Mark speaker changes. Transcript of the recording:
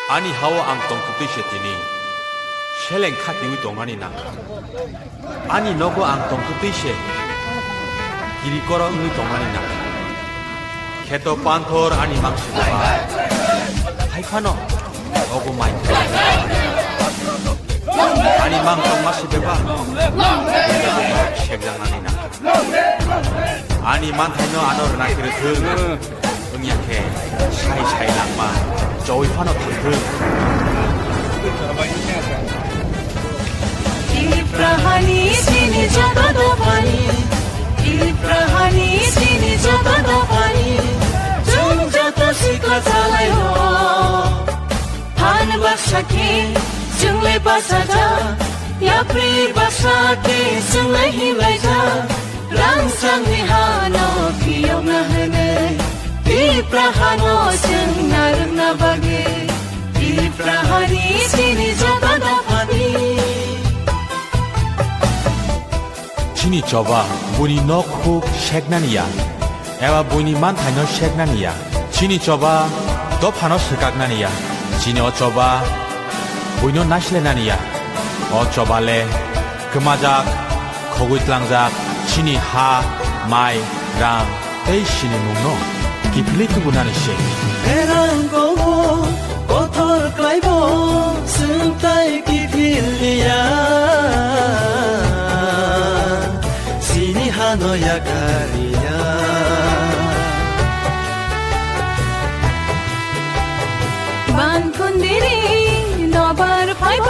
Speaker 1: 아니 하워 앙똥 그뜻이었더니 셀랭 카티위 동안이나 아니 너고 앙똥 그뜻이 길이 걸어 응의 동안이나 개도 반토르 아니 망치고 하이파노 너고 마이 아니 망똥 마시베바 색장난이나 아니 만타이너 아너르나 그릇은 응약해 샤이샤이 낭마 저위 파노 탕그
Speaker 2: Ibrahani sini jaga do pani Ibrahani sini jaga do pani Jung jato sika jalai ho Han basa ke jung le basa ja Yapri basa ke jung le himai ja Rang sang ni hano piyong na hane Ibrahano jung narang na bage Ibrahani sini jaga do pani
Speaker 1: 진이 좁아 문이 넣고 색난이야 에와 문이 많다녀 색난이야 진이 좁아 너 파노 슬각난이야 진이 어쩌봐 문이 나실래난이야 어쩌발래 그마작 거구이틀랑작 진이 하 마이 랑 에이시니 묵노 기필리트고 나니시
Speaker 3: 배랑 고고 꽃을 깔고 승따이 기필리야 신이 하노야 가리야
Speaker 2: Ban kundiri nobar phaibo